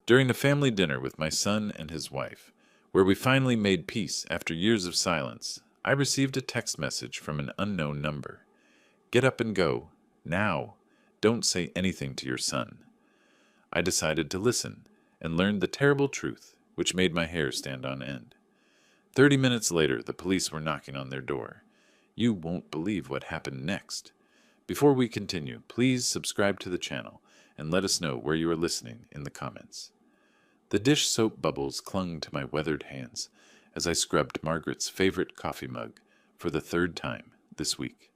During a family dinner with my son and his wife, where we finally made peace after years of silence, I received a text message from an unknown number. Get up and go. Now. Don't say anything to your son. I decided to listen and learned the terrible truth, which made my hair stand on end. 30 minutes later, the police were knocking on their door. You won't believe what happened next. Before we continue, please subscribe to the channel and let us know where you are listening in the comments. The dish soap bubbles clung to my weathered hands as I scrubbed Margaret's favorite coffee mug for the third time this week.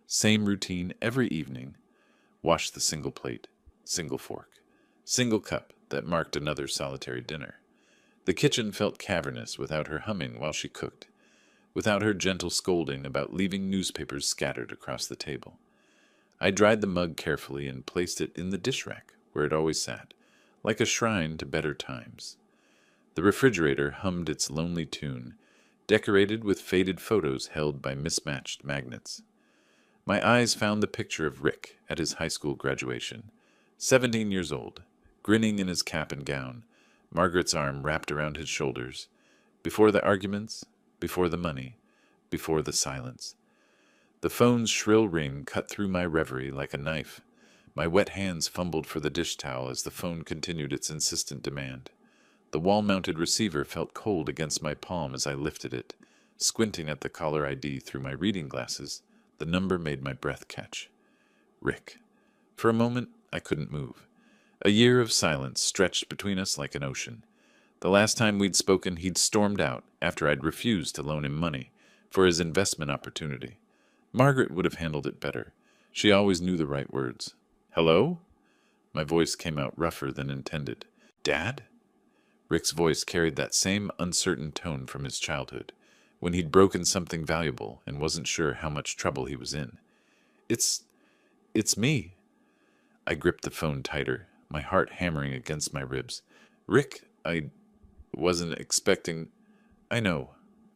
Same routine every evening. Wash the single plate, single fork, single cup that marked another solitary dinner. The kitchen felt cavernous without her humming while she cooked, without her gentle scolding about leaving newspapers scattered across the table. I dried the mug carefully and placed it in the dish rack where it always sat, like a shrine to better times. The refrigerator hummed its lonely tune, decorated with faded photos held by mismatched magnets. My eyes found the picture of Rick at his high school graduation, 17 years old, grinning in his cap and gown, Margaret's arm wrapped around his shoulders. Before the arguments, before the money, before the silence. The phone's shrill ring cut through my reverie like a knife. My wet hands fumbled for the dish towel as the phone continued its insistent demand. The wall-mounted receiver felt cold against my palm as I lifted it. Squinting at the caller ID through my reading glasses, the number made my breath catch. Rick. For a moment, I couldn't move. A year of silence stretched between us like an ocean. The last time we'd spoken, he'd stormed out after I'd refused to loan him money for his investment opportunity. Margaret would have handled it better. She always knew the right words. Hello? My voice came out rougher than intended. Dad? Rick's voice carried that same uncertain tone from his childhood, when he'd broken something valuable and wasn't sure how much trouble he was in. It's me. I gripped the phone tighter, my heart hammering against my ribs. Rick, I wasn't expecting... I know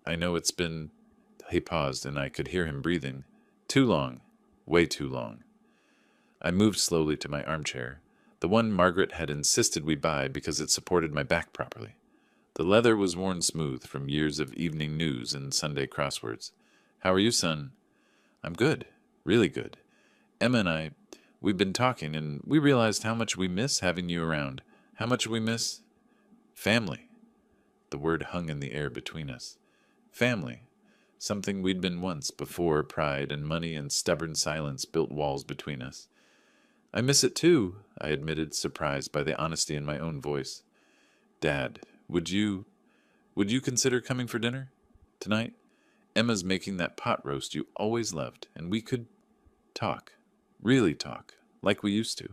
it's been... He paused, and I could hear him breathing. Too long. Way too long. I moved slowly to my armchair, the one Margaret had insisted we buy because it supported my back properly. The leather was worn smooth from years of evening news and Sunday crosswords. How are you, son? I'm good. Really good. Emma and I, we've been talking, and we realized how much we miss having you around. How much we miss... family. The word hung in the air between us. Family. Something we'd been once before pride and money and stubborn silence built walls between us. I miss it too, I admitted, surprised by the honesty in my own voice. Dad, would you consider coming for dinner? Tonight? Emma's making that pot roast you always loved, and we could talk. Really talk. Like we used to.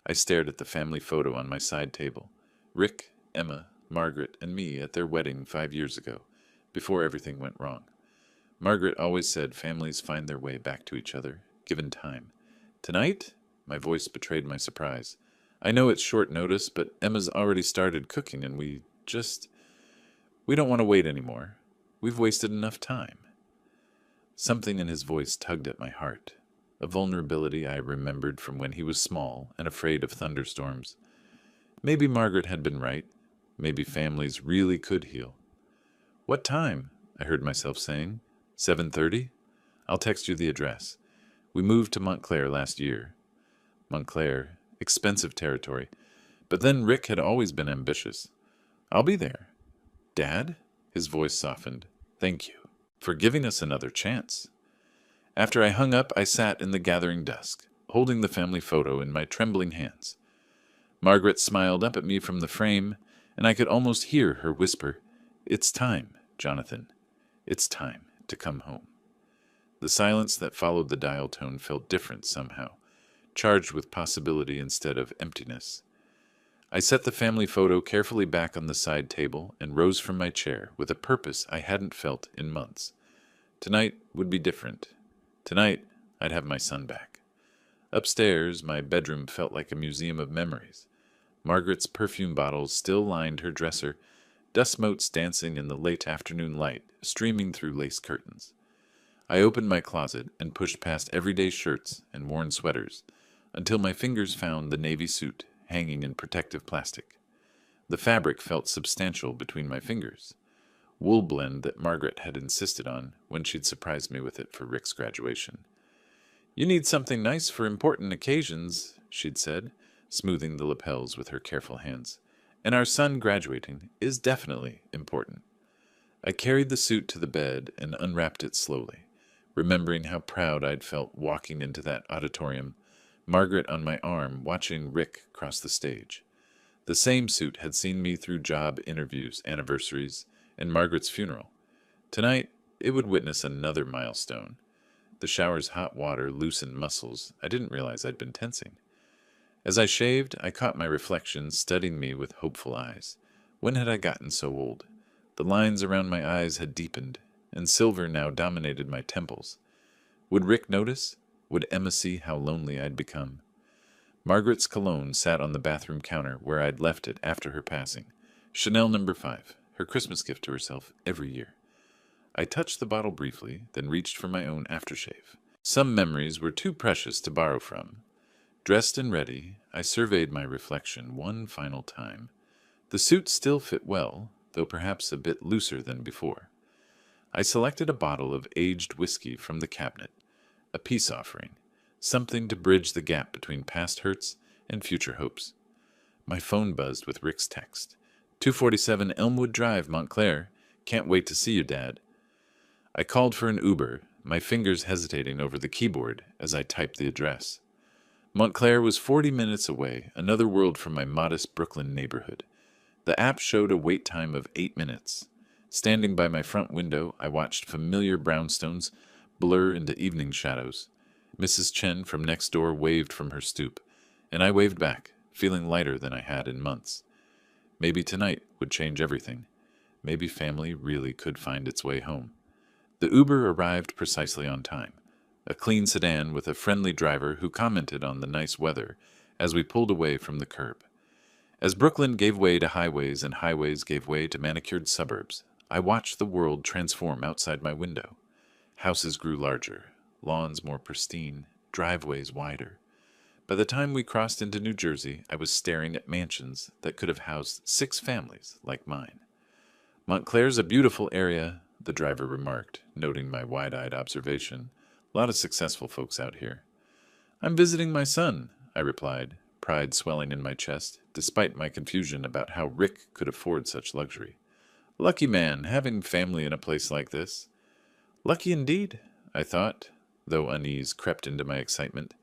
I stared at the family photo on my side table. Rick, Emma, Margaret, and me at their wedding 5 years ago, before everything went wrong. Margaret always said families find their way back to each other, given time. Tonight? My voice betrayed my surprise. I know it's short notice, but Emma's already started cooking, and we don't want to wait anymore. We've wasted enough time. Something in his voice tugged at my heart, a vulnerability I remembered from when he was small and afraid of thunderstorms. Maybe Margaret had been right. Maybe families really could heal. What time? I heard myself saying. 7:30? I'll text you the address. We moved to Montclair last year. Montclair, expensive territory. But then Rick had always been ambitious. I'll be there. Dad? His voice softened. Thank you for giving us another chance. After I hung up, I sat in the gathering dusk, holding the family photo in my trembling hands. Margaret smiled up at me from the frame, and I could almost hear her whisper, It's time, Jonathan. It's time to come home. The silence that followed the dial tone felt different somehow, charged with possibility instead of emptiness. I set the family photo carefully back on the side table and rose from my chair with a purpose I hadn't felt in months. Tonight would be different. Tonight, I'd have my son back. Upstairs, my bedroom felt like a museum of memories. Margaret's perfume bottles still lined her dresser, dust motes dancing in the late afternoon light, streaming through lace curtains. I opened my closet and pushed past everyday shirts and worn sweaters until my fingers found the navy suit hanging in protective plastic. The fabric felt substantial between my fingers. Wool blend that Margaret had insisted on when she'd surprised me with it for Rick's graduation. "You need something nice for important occasions," she'd said, smoothing the lapels with her careful hands. "And our son graduating is definitely important." I carried the suit to the bed and unwrapped it slowly, remembering how proud I'd felt walking into that auditorium, Margaret on my arm watching Rick cross the stage. The same suit had seen me through job interviews, anniversaries, and Margaret's funeral. Tonight, it would witness another milestone. The shower's hot water loosened muscles I didn't realize I'd been tensing. As I shaved, I caught my reflection studying me with hopeful eyes. When had I gotten so old? The lines around my eyes had deepened, and silver now dominated my temples. Would Rick notice? Would Emma see how lonely I'd become? Margaret's cologne sat on the bathroom counter where I'd left it after her passing. Chanel No. 5, her Christmas gift to herself every year. I touched the bottle briefly, then reached for my own aftershave. Some memories were too precious to borrow from. Dressed and ready, I surveyed my reflection one final time. The suit still fit well, though perhaps a bit looser than before. I selected a bottle of aged whiskey from the cabinet, a peace offering, something to bridge the gap between past hurts and future hopes. My phone buzzed with Rick's text. 247 Elmwood Drive, Montclair. Can't wait to see you, Dad. I called for an Uber, my fingers hesitating over the keyboard as I typed the address. Montclair was 40 minutes away, another world from my modest Brooklyn neighborhood. The app showed a wait time of 8 minutes. Standing by my front window, I watched familiar brownstones blur into evening shadows. Mrs. Chen from next door waved from her stoop, and I waved back, feeling lighter than I had in months. Maybe tonight would change everything. Maybe family really could find its way home. The Uber arrived precisely on time, a clean sedan with a friendly driver who commented on the nice weather as we pulled away from the curb. As Brooklyn gave way to highways and highways gave way to manicured suburbs, I watched the world transform outside my window. Houses grew larger, lawns more pristine, driveways wider. By the time we crossed into New Jersey, I was staring at mansions that could have housed 6 families like mine. "Montclair's a beautiful area," the driver remarked, noting my wide-eyed observation. "A lot of successful folks out here." "I'm visiting my son," I replied, pride swelling in my chest, despite my confusion about how Rick could afford such luxury. "Lucky man, having family in a place like this." Lucky indeed, I thought, though unease crept into my excitement.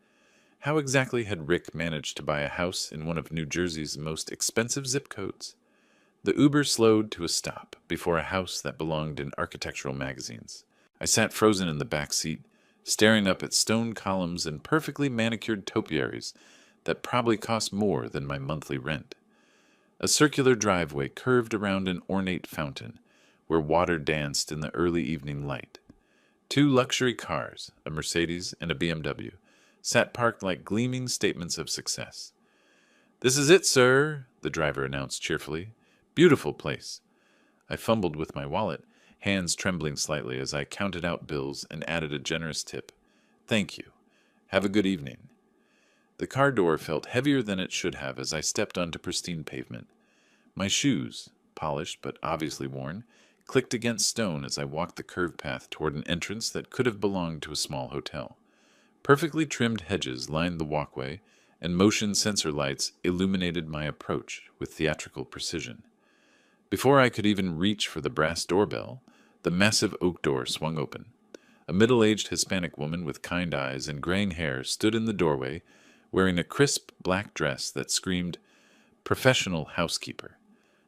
How exactly had Rick managed to buy a house in one of New Jersey's most expensive zip codes? The Uber slowed to a stop before a house that belonged in architectural magazines. I sat frozen in the back seat, staring up at stone columns and perfectly manicured topiaries that probably cost more than my monthly rent. A circular driveway curved around an ornate fountain, where water danced in the early evening light. 2 luxury cars, a Mercedes and a BMW, sat parked like gleaming statements of success. "This is it, sir," the driver announced cheerfully. "Beautiful place." I fumbled with my wallet, hands trembling slightly as I counted out bills and added a generous tip. "Thank you. Have a good evening." The car door felt heavier than it should have as I stepped onto pristine pavement. My shoes, polished but obviously worn, clicked against stone as I walked the curved path toward an entrance that could have belonged to a small hotel. Perfectly trimmed hedges lined the walkway, and motion sensor lights illuminated my approach with theatrical precision. Before I could even reach for the brass doorbell, the massive oak door swung open. A middle-aged Hispanic woman with kind eyes and graying hair stood in the doorway, wearing a crisp black dress that screamed, "Professional housekeeper."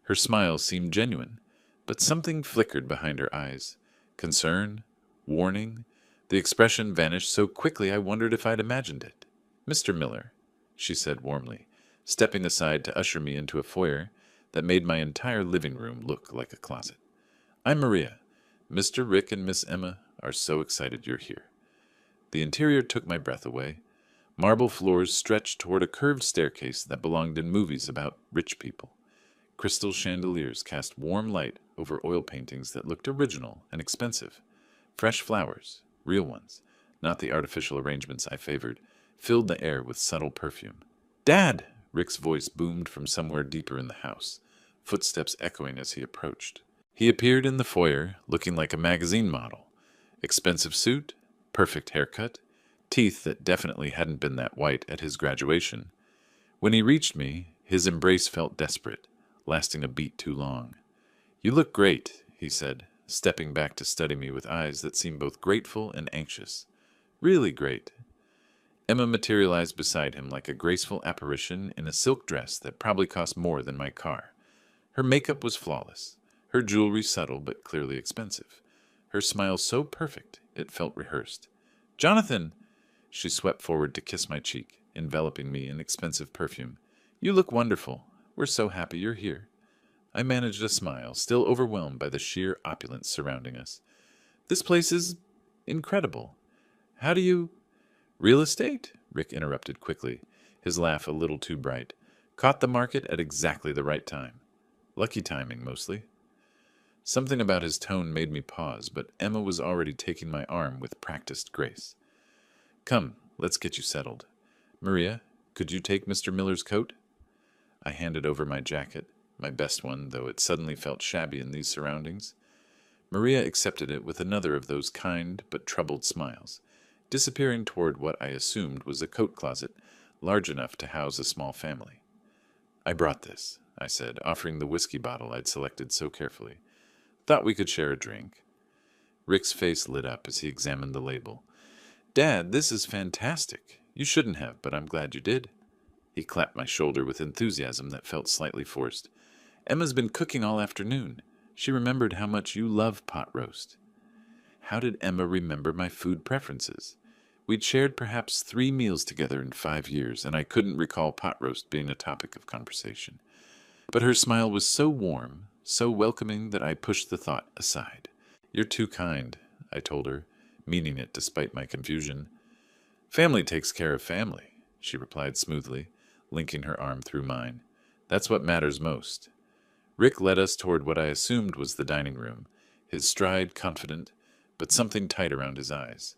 Her smile seemed genuine, but something flickered behind her eyes. Concern? Warning? The expression vanished so quickly I wondered if I'd imagined it. "Mr. Miller," she said warmly, stepping aside to usher me into a foyer that made my entire living room look like a closet. "I'm Maria. Mr. Rick and Miss Emma are so excited you're here." The interior took my breath away. Marble floors stretched toward a curved staircase that belonged in movies about rich people. Crystal chandeliers cast warm light over oil paintings that looked original and expensive. Fresh flowers, real ones, not the artificial arrangements I favored, filled the air with subtle perfume. "Dad!" Rick's voice boomed from somewhere deeper in the house, footsteps echoing as he approached. He appeared in the foyer, looking like a magazine model. Expensive suit, perfect haircut, teeth that definitely hadn't been that white at his graduation. When he reached me, his embrace felt desperate, lasting a beat too long. "You look great," he said, stepping back to study me with eyes that seemed both grateful and anxious. "Really great." Emma materialized beside him like a graceful apparition in a silk dress that probably cost more than my car. Her makeup was flawless, her jewelry subtle but clearly expensive, her smile so perfect it felt rehearsed. "Jonathan!" She swept forward to kiss my cheek, enveloping me in expensive perfume. "You look wonderful. We're so happy you're here." I managed a smile, still overwhelmed by the sheer opulence surrounding us. "This place is incredible. How do you—" "Real estate," Rick interrupted quickly, his laugh a little too bright. "Caught the market at exactly the right time. Lucky timing, mostly." Something about his tone made me pause, but Emma was already taking my arm with practiced grace. "Come, let's get you settled. Maria, could you take Mr. Miller's coat?" I handed over my jacket, my best one, though it suddenly felt shabby in these surroundings. Maria accepted it with another of those kind but troubled smiles, disappearing toward what I assumed was a coat closet large enough to house a small family. "I brought this," I said, offering the whiskey bottle I'd selected so carefully. "Thought we could share a drink." Rick's face lit up as he examined the label. "Dad, this is fantastic. You shouldn't have, but I'm glad you did." He clapped my shoulder with enthusiasm that felt slightly forced. "Emma's been cooking all afternoon. She remembered how much you love pot roast." How did Emma remember my food preferences? We'd shared perhaps 3 meals together in 5 years, and I couldn't recall pot roast being a topic of conversation. But her smile was so warm, so welcoming that I pushed the thought aside. "You're too kind," I told her, meaning it despite my confusion. "Family takes care of family," she replied smoothly, linking her arm through mine. "That's what matters most." Rick led us toward what I assumed was the dining room, his stride confident, but something tight around his eyes.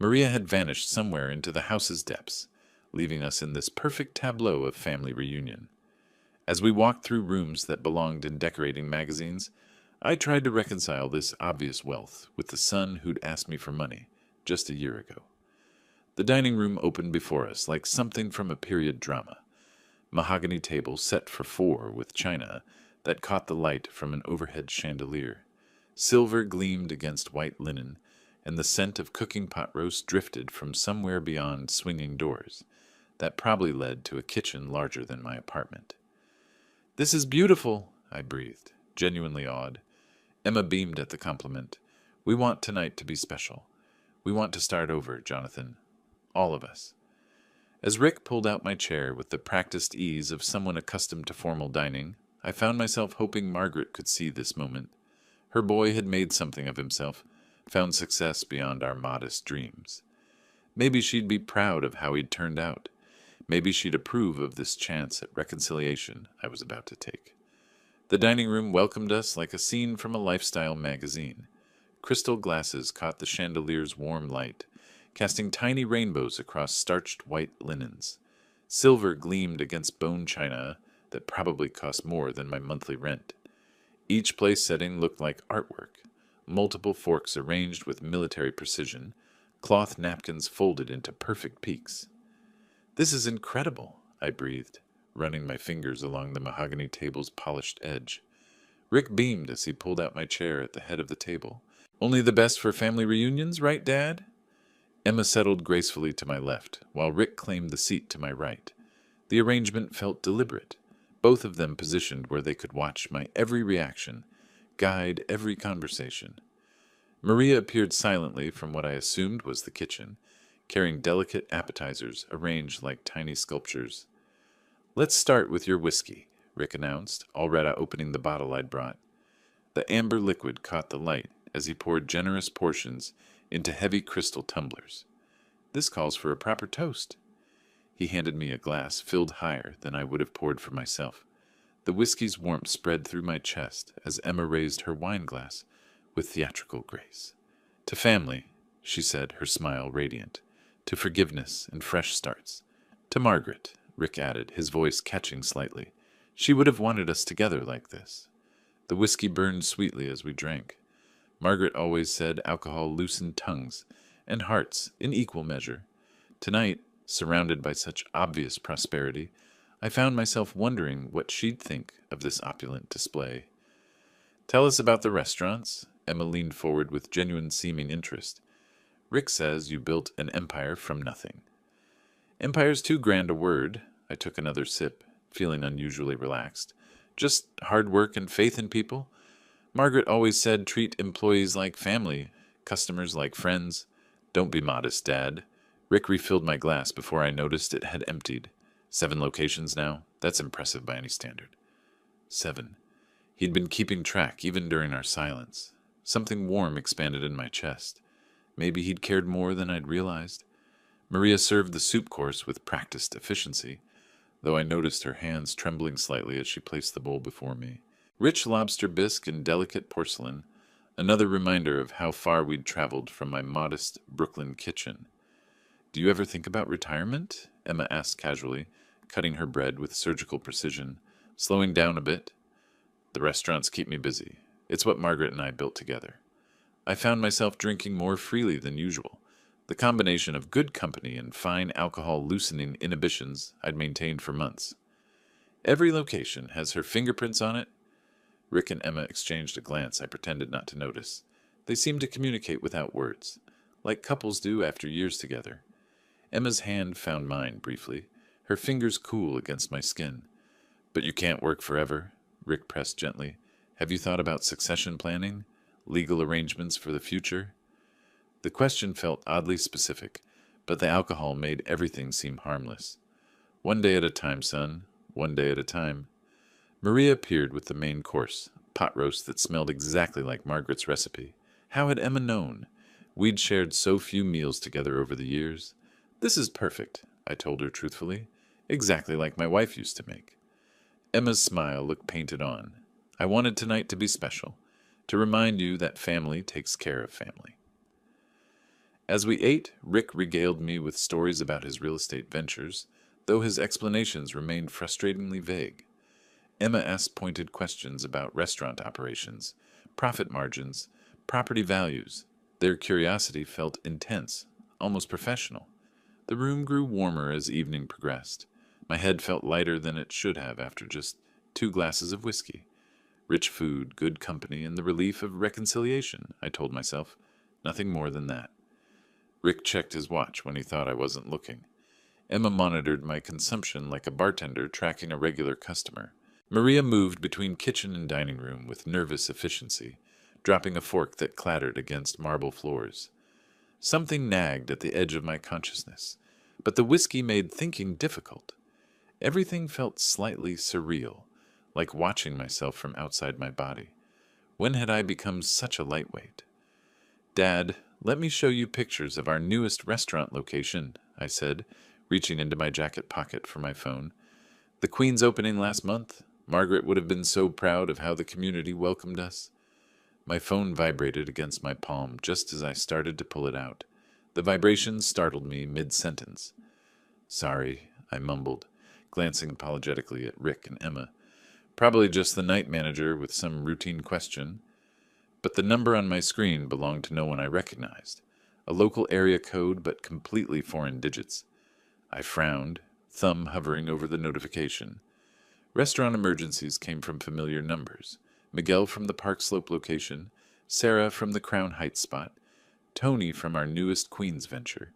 Maria had vanished somewhere into the house's depths, leaving us in this perfect tableau of family reunion. As we walked through rooms that belonged in decorating magazines, I tried to reconcile this obvious wealth with the son who'd asked me for money just a year ago. The dining room opened before us like something from a period drama. Mahogany table set for 4 with china that caught the light from an overhead chandelier. Silver gleamed against white linen, and the scent of cooking pot roast drifted from somewhere beyond swinging doors. That probably led to a kitchen larger than my apartment. "This is beautiful," I breathed, genuinely awed. Emma beamed at the compliment. "We want tonight to be special. We want to start over, Jonathan. All of us." As Rick pulled out my chair with the practiced ease of someone accustomed to formal dining, I found myself hoping Margaret could see this moment. Her boy had made something of himself, found success beyond our modest dreams. Maybe she'd be proud of how he'd turned out. Maybe she'd approve of this chance at reconciliation I was about to take. The dining room welcomed us like a scene from a lifestyle magazine. Crystal glasses caught the chandelier's warm light, casting tiny rainbows across starched white linens. Silver gleamed against bone china that probably cost more than my monthly rent. Each place setting looked like artwork, multiple forks arranged with military precision, cloth napkins folded into perfect peaks. "This is incredible," I breathed, running my fingers along the mahogany table's polished edge. Rick beamed as he pulled out my chair at the head of the table. "Only the best for family reunions, right, Dad?" Emma settled gracefully to my left, while Rick claimed the seat to my right. The arrangement felt deliberate, both of them positioned where they could watch my every reaction, guide every conversation. Maria appeared silently from what I assumed was the kitchen, carrying delicate appetizers arranged like tiny sculptures. "Let's start with your whiskey," Rick announced, already opening the bottle I'd brought. The amber liquid caught the light as he poured generous portions into heavy crystal tumblers. "This calls for a proper toast." He handed me a glass filled higher than I would have poured for myself. The whiskey's warmth spread through my chest as Emma raised her wine glass with theatrical grace. "To family," she said, her smile radiant. "To forgiveness and fresh starts. To Margaret, Rick added, his voice catching slightly. She would have wanted us together like this. The whiskey burned sweetly as we drank. Margaret always said alcohol loosened tongues and hearts in equal measure. Tonight, surrounded by such obvious prosperity, I found myself wondering what she'd think of this opulent display. Tell us about the restaurants. Emma leaned forward with genuine seeming interest. Rick says you built an empire from nothing. Empire's too grand a word. I took another sip, feeling unusually relaxed. Just hard work and faith in people. Margaret always said treat employees like family, customers like friends. Don't be modest, Dad. Rick refilled my glass before I noticed it had emptied. 7 locations now. That's impressive by any standard. 7. He'd been keeping track even during our silence. Something warm expanded in my chest. Maybe he'd cared more than I'd realized. Maria served the soup course with practiced efficiency, though I noticed her hands trembling slightly as she placed the bowl before me. Rich lobster bisque and delicate porcelain, another reminder of how far we'd traveled from my modest Brooklyn kitchen. Do you ever think about retirement? Emma asked casually, cutting her bread with surgical precision, slowing down a bit. The restaurants keep me busy. It's what Margaret and I built together. I found myself drinking more freely than usual. The combination of good company and fine alcohol-loosening inhibitions I'd maintained for months. Every location has her fingerprints on it. Rick and Emma exchanged a glance I pretended not to notice. They seemed to communicate without words, like couples do after years together. Emma's hand found mine briefly, her fingers cool against my skin. But you can't work forever, Rick pressed gently. Have you thought about succession planning? Legal arrangements for the future? The question felt oddly specific, but the alcohol made everything seem harmless. One day at a time, son. One day at a time. Maria appeared with the main course, pot roast that smelled exactly like Margaret's recipe. How had Emma known? We'd shared so few meals together over the years. This is perfect, I told her truthfully. Exactly like my wife used to make. Emma's smile looked painted on. I wanted tonight to be special, to remind you that family takes care of family. As we ate, Rick regaled me with stories about his real estate ventures, though his explanations remained frustratingly vague. Emma asked pointed questions about restaurant operations, profit margins, property values. Their curiosity felt intense, almost professional. The room grew warmer as evening progressed. My head felt lighter than it should have after just 2 glasses of whiskey. Rich food, good company, and the relief of reconciliation, I told myself. Nothing more than that. Rick checked his watch when he thought I wasn't looking. Emma monitored my consumption like a bartender tracking a regular customer. Maria moved between kitchen and dining room with nervous efficiency, dropping a fork that clattered against marble floors. Something nagged at the edge of my consciousness, but the whiskey made thinking difficult. Everything felt slightly surreal, like watching myself from outside my body. When had I become such a lightweight? Dad, let me show you pictures of our newest restaurant location, I said, reaching into my jacket pocket for my phone. The Queen's opening last month. Margaret would have been so proud of how the community welcomed us. My phone vibrated against my palm just as I started to pull it out. The vibration startled me mid-sentence. Sorry, I mumbled, glancing apologetically at Rick and Emma. Probably just the night manager with some routine question. But the number on my screen belonged to no one I recognized. A local area code, but completely foreign digits. I frowned, thumb hovering over the notification. Restaurant emergencies came from familiar numbers. Miguel from the Park Slope location, Sarah from the Crown Heights spot, Tony from our newest Queens venture.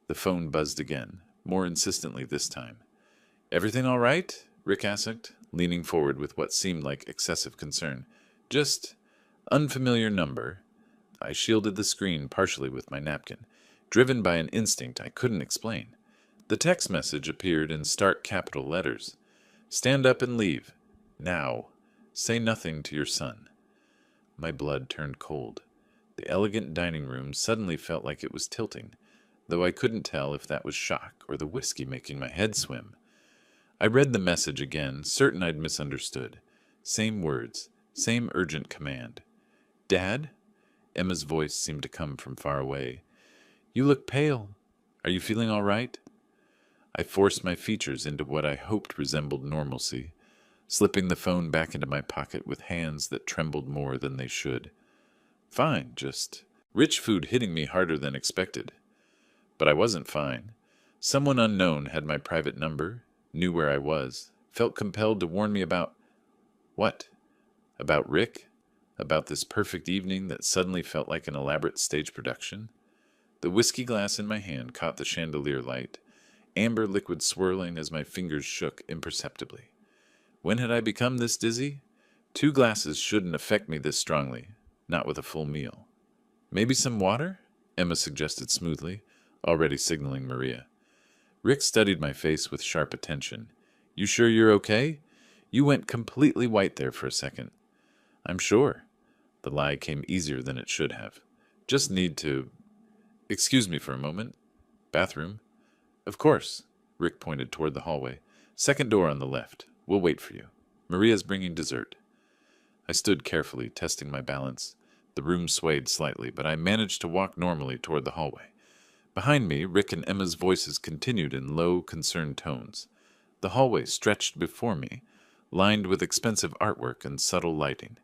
The phone buzzed again, more insistently this time. Everything all right? Rick asked, leaning forward with what seemed like excessive concern. Just unfamiliar number. I shielded the screen partially with my napkin, driven by an instinct I couldn't explain. The text message appeared in stark capital letters. Stand up and leave. Now. Say nothing to your son. My blood turned cold. The elegant dining room suddenly felt like it was tilting, though I couldn't tell if that was shock or the whiskey making my head swim. I read the message again, certain I'd misunderstood. Same words, same urgent command. Dad? Emma's voice seemed to come from far away. You look pale. Are you feeling all right? I forced my features into what I hoped resembled normalcy, slipping the phone back into my pocket with hands that trembled more than they should. Fine, just rich food hitting me harder than expected. But I wasn't fine. Someone unknown had my private number, knew where I was, felt compelled to warn me about what? About Rick? About this perfect evening that suddenly felt like an elaborate stage production? The whiskey glass in my hand caught the chandelier light, amber liquid swirling as my fingers shook imperceptibly. When had I become this dizzy? 2 glasses shouldn't affect me this strongly, not with a full meal. Maybe some water? Emma suggested smoothly, already signaling Maria. Rick studied my face with sharp attention. You sure you're okay? You went completely white there for a second. I'm sure. The lie came easier than it should have. Just need to... Excuse me for a moment. Bathroom? Of course. Rick pointed toward the hallway. Second door on the left. We'll wait for you. Maria's bringing dessert. I stood carefully, testing my balance. The room swayed slightly, but I managed to walk normally toward the hallway. Behind me, Rick and Emma's voices continued in low, concerned tones. The hallway stretched before me, lined with expensive artwork and subtle lighting.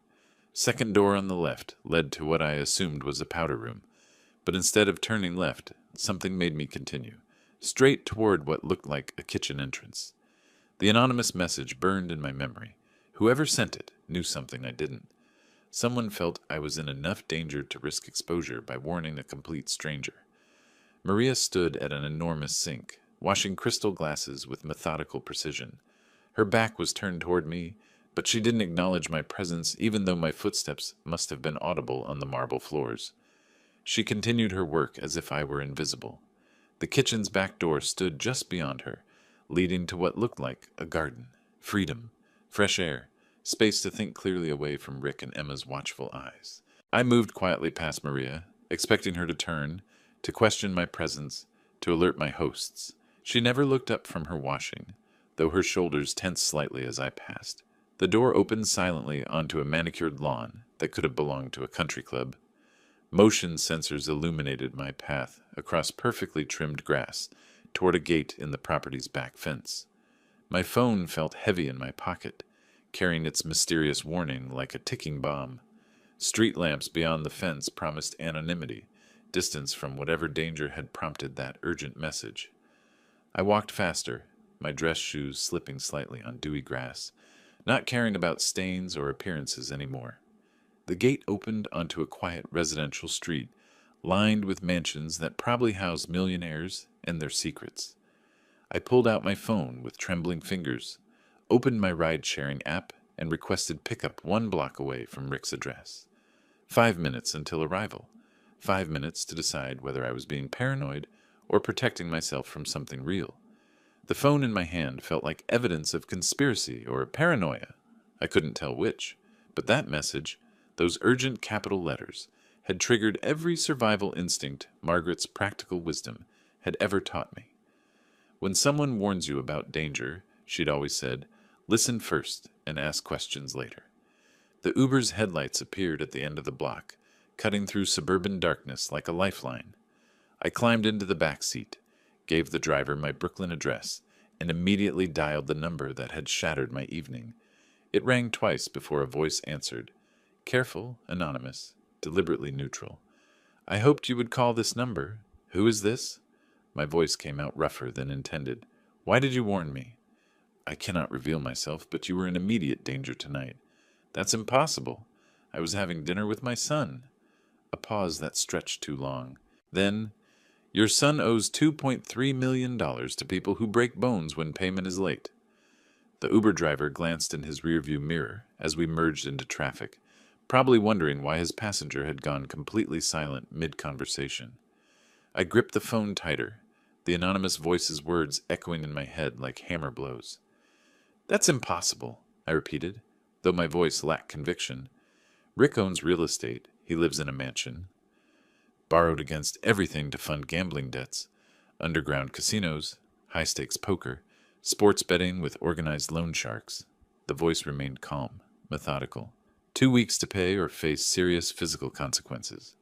Second door on the left led to what I assumed was a powder room, but instead of turning left, something made me continue, straight toward what looked like a kitchen entrance. The anonymous message burned in my memory. Whoever sent it knew something I didn't. Someone felt I was in enough danger to risk exposure by warning a complete stranger. Maria stood at an enormous sink, washing crystal glasses with methodical precision. Her back was turned toward me, but she didn't acknowledge my presence even though my footsteps must have been audible on the marble floors. She continued her work as if I were invisible. The kitchen's back door stood just beyond her, leading to what looked like a garden. Freedom, fresh air, space to think clearly away from Rick and Emma's watchful eyes. I moved quietly past Maria, expecting her to turn, to question my presence, to alert my hosts. She never looked up from her washing, though her shoulders tensed slightly as I passed. The door opened silently onto a manicured lawn that could have belonged to a country club. Motion sensors illuminated my path across perfectly trimmed grass toward a gate in the property's back fence. My phone felt heavy in my pocket, carrying its mysterious warning like a ticking bomb. Street lamps beyond the fence promised anonymity, distance from whatever danger had prompted that urgent message. I walked faster, my dress shoes slipping slightly on dewy grass, not caring about stains or appearances anymore. The gate opened onto a quiet residential street, lined with mansions that probably housed millionaires and their secrets. I pulled out my phone with trembling fingers, opened my ride-sharing app, and requested pickup 1 block away from Rick's address. 5 minutes until arrival. 5 minutes to decide whether I was being paranoid or protecting myself from something real. The phone in my hand felt like evidence of conspiracy or paranoia. I couldn't tell which, but that message, those urgent capital letters, had triggered every survival instinct Margaret's practical wisdom had ever taught me. When someone warns you about danger, she'd always said, listen first and ask questions later. The Uber's headlights appeared at the end of the block, cutting through suburban darkness like a lifeline. I climbed into the back seat, gave the driver my Brooklyn address, and immediately dialed the number that had shattered my evening. It rang twice before a voice answered. Careful, anonymous, deliberately neutral. I hoped you would call this number. Who is this? My voice came out rougher than intended. Why did you warn me? I cannot reveal myself, but you were in immediate danger tonight. That's impossible. I was having dinner with my son. A pause that stretched too long. Then, your son owes $2.3 million to people who break bones when payment is late. The Uber driver glanced in his rearview mirror as we merged into traffic, probably wondering why his passenger had gone completely silent mid-conversation. I gripped the phone tighter, the anonymous voice's words echoing in my head like hammer blows. That's impossible, I repeated, though my voice lacked conviction. Rick owns real estate. He lives in a mansion. Borrowed against everything to fund gambling debts, underground casinos, high-stakes poker, sports betting with organized loan sharks. The voice remained calm, methodical. 2 weeks to pay or face serious physical consequences.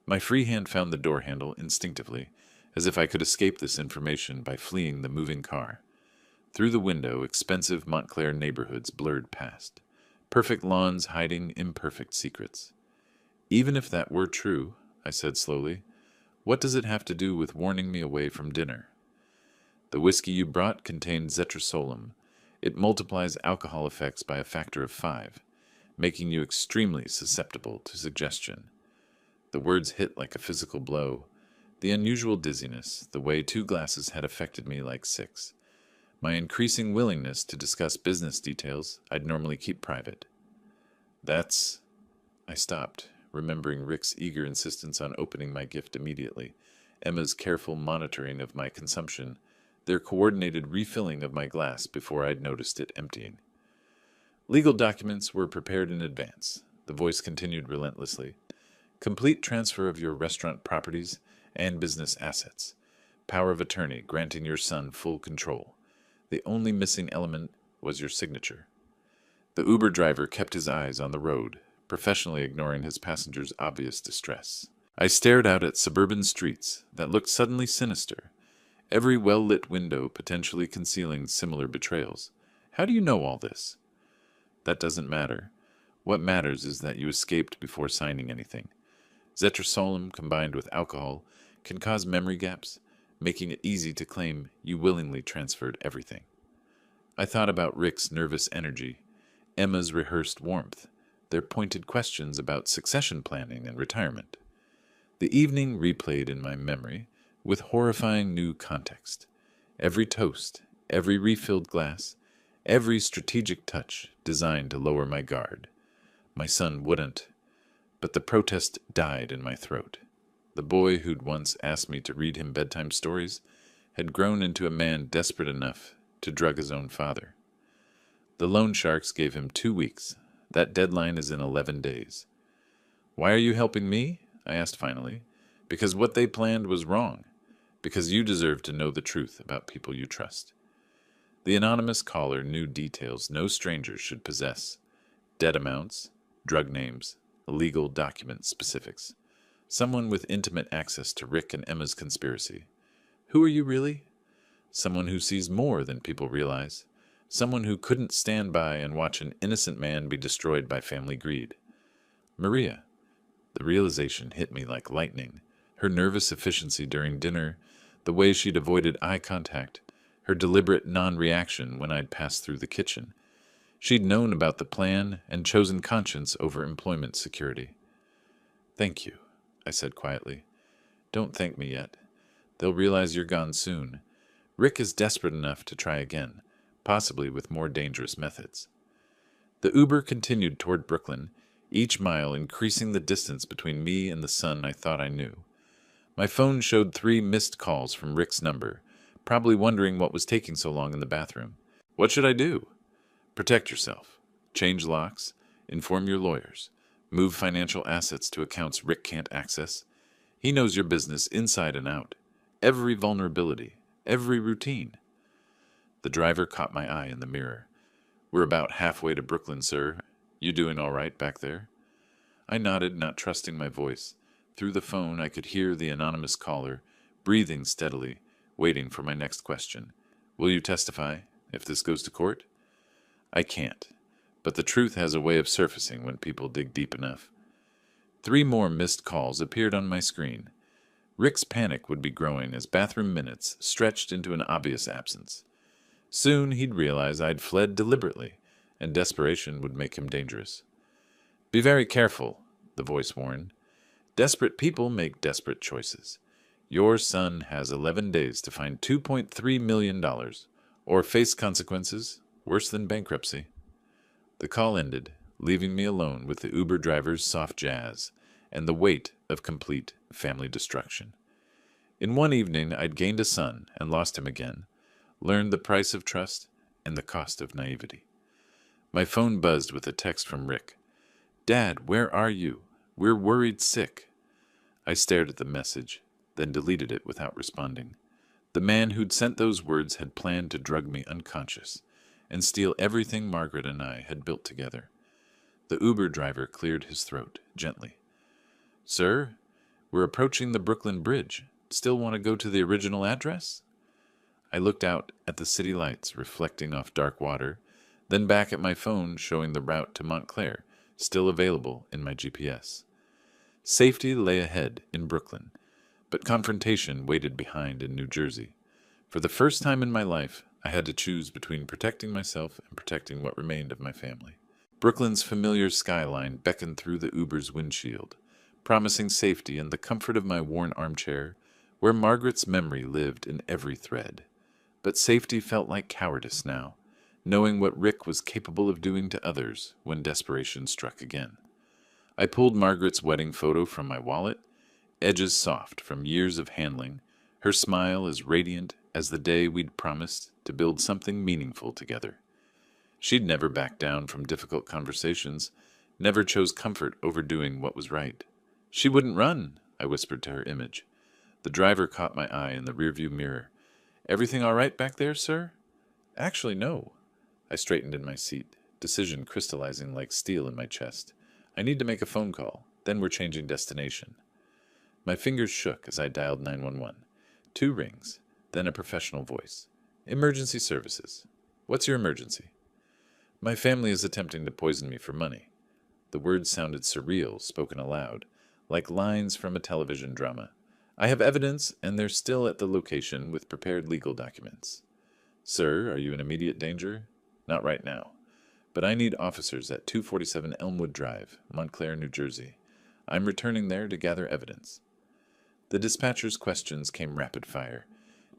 My free hand found the door handle instinctively, as if I could escape this information by fleeing the moving car. Through the window, expensive Montclair neighborhoods blurred past, perfect lawns hiding imperfect secrets. Even if that were true, I said slowly, what does it have to do with warning me away from dinner? The whiskey you brought contained zetrasolum. It multiplies alcohol effects by a factor of 5, making you extremely susceptible to suggestion. The words hit like a physical blow. The unusual dizziness, the way 2 glasses had affected me like 6. My increasing willingness to discuss business details I'd normally keep private. That's... I stopped, remembering Rick's eager insistence on opening my gift immediately, Emma's careful monitoring of my consumption, their coordinated refilling of my glass before I'd noticed it emptying. Legal documents were prepared in advance, the voice continued relentlessly. Complete transfer of your restaurant properties and business assets. Power of attorney granting your son full control. The only missing element was your signature. The Uber driver kept his eyes on the road, professionally ignoring his passenger's obvious distress. I stared out at suburban streets that looked suddenly sinister, every well-lit window potentially concealing similar betrayals. How do you know all this? That doesn't matter. What matters is that you escaped before signing anything. Zetrasolum combined with alcohol can cause memory gaps, making it easy to claim you willingly transferred everything. I thought about Rick's nervous energy, Emma's rehearsed warmth, their pointed questions about succession planning and retirement. The evening replayed in my memory with horrifying new context. Every toast, every refilled glass, every strategic touch designed to lower my guard. My son wouldn't, but the protest died in my throat. The boy who'd once asked me to read him bedtime stories had grown into a man desperate enough to drug his own father. The loan sharks gave him 2 weeks. That deadline is in 11 days. Why are you helping me? I asked finally. Because what they planned was wrong. Because you deserve to know the truth about people you trust. The anonymous caller knew details no stranger should possess. Debt amounts, drug names, illegal document specifics. Someone with intimate access to Rick and Emma's conspiracy. Who are you really? Someone who sees more than people realize. Someone who couldn't stand by and watch an innocent man be destroyed by family greed. Maria. The realization hit me like lightning. Her nervous efficiency during dinner, the way she'd avoided eye contact, her deliberate non-reaction when I'd passed through the kitchen. She'd known about the plan and chosen conscience over employment security. Thank you, I said quietly. Don't thank me yet. They'll realize you're gone soon. Rick is desperate enough to try again, possibly with more dangerous methods. The Uber continued toward Brooklyn, each mile increasing the distance between me and the son I thought I knew. My phone showed 3 missed calls from Rick's number, probably wondering what was taking so long in the bathroom. What should I do? Protect yourself. Change locks. Inform your lawyers. Move financial assets to accounts Rick can't access. He knows your business inside and out. Every vulnerability. Every routine. The driver caught my eye in the mirror. We're about halfway to Brooklyn, sir. You doing all right back there? I nodded, not trusting my voice. Through the phone, I could hear the anonymous caller, breathing steadily, waiting for my next question. Will you testify, if this goes to court? I can't, but the truth has a way of surfacing when people dig deep enough. 3 more missed calls appeared on my screen. Rick's panic would be growing as bathroom minutes stretched into an obvious absence. Soon he'd realize I'd fled deliberately, and desperation would make him dangerous. Be very careful, the voice warned. Desperate people make desperate choices. Your son has 11 days to find $2.3 million, or face consequences worse than bankruptcy. The call ended, leaving me alone with the Uber driver's soft jazz and the weight of complete family destruction. In one evening, I'd gained a son and lost him again, learned the price of trust and the cost of naivety. My phone buzzed with a text from Rick. Dad, where are you? We're worried sick. I stared at the message, then deleted it without responding. The man who'd sent those words had planned to drug me unconscious and steal everything Margaret and I had built together. The Uber driver cleared his throat gently. Sir, we're approaching the Brooklyn Bridge. still want to go to the original address? I looked out at the city lights reflecting off dark water, then back at my phone showing the route to Montclair, still available in my GPS. Safety lay ahead in Brooklyn, but confrontation waited behind in New Jersey. For the first time in my life, I had to choose between protecting myself and protecting what remained of my family. Brooklyn's familiar skyline beckoned through the Uber's windshield, promising safety and the comfort of my worn armchair, where Margaret's memory lived in every thread. But safety felt like cowardice now, knowing what Rick was capable of doing to others when desperation struck again. I pulled Margaret's wedding photo from my wallet, edges soft from years of handling, her smile as radiant as the day we'd promised to build something meaningful together. She'd never backed down from difficult conversations, never chose comfort over doing what was right. She wouldn't run, I whispered to her image. The driver caught my eye in the rearview mirror. Everything all right back there, sir? Actually, no. I straightened in my seat, decision crystallizing like steel in my chest. I need to make a phone call, then we're changing destination. My fingers shook as I dialed 911. 2 rings, then a professional voice. Emergency services. What's your emergency? My family is attempting to poison me for money. The words sounded surreal, spoken aloud, like lines from a television drama. I have evidence, and they're still at the location with prepared legal documents. Sir, are you in immediate danger? Not right now. But I need officers at 247 Elmwood Drive, Montclair, New Jersey. I'm returning there to gather evidence. The dispatcher's questions came rapid fire.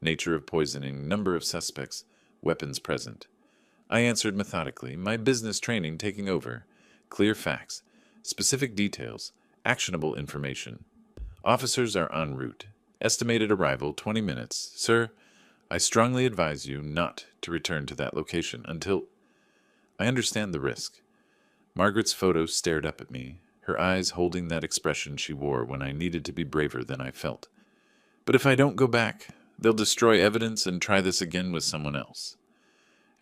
Nature of poisoning, number of suspects, weapons present. I answered methodically, my business training taking over. Clear facts, specific details, actionable information. Officers are en route. Estimated arrival 20 minutes. Sir, I strongly advise you not to return to that location until... I understand the risk. Margaret's photo stared up at me, her eyes holding that expression she wore when I needed to be braver than I felt. But if I don't go back, they'll destroy evidence and try this again with someone else.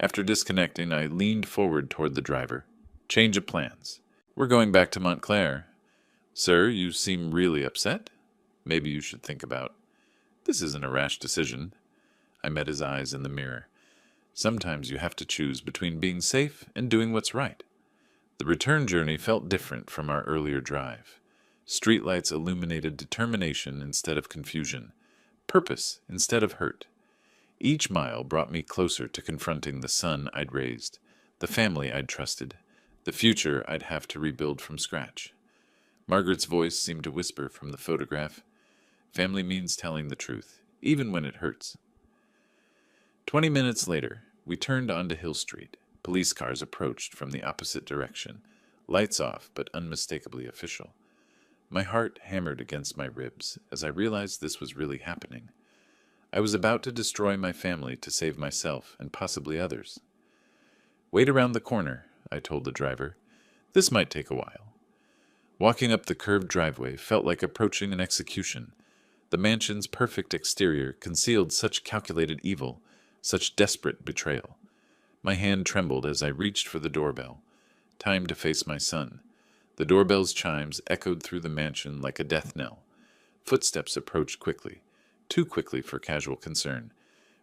After disconnecting, I leaned forward toward the driver. Change of plans. We're going back to Montclair. Sir, you seem really upset. Maybe you should think about... This isn't a rash decision. I met his eyes in the mirror. Sometimes you have to choose between being safe and doing what's right. The return journey felt different from our earlier drive. Streetlights illuminated determination instead of confusion, purpose instead of hurt. Each mile brought me closer to confronting the son I'd raised, the family I'd trusted, the future I'd have to rebuild from scratch. Margaret's voice seemed to whisper from the photograph, family means telling the truth, even when it hurts. 20 minutes later, we turned onto Hill Street. Police cars approached from the opposite direction, lights off but unmistakably official. My heart hammered against my ribs as I realized this was really happening. I was about to destroy my family to save myself and possibly others. Wait around the corner, I told the driver. This might take a while. Walking up the curved driveway felt like approaching an execution. The mansion's perfect exterior concealed such calculated evil, such desperate betrayal. My hand trembled as I reached for the doorbell. Time to face my son. The doorbell's chimes echoed through the mansion like a death knell. Footsteps approached quickly, too quickly for casual concern.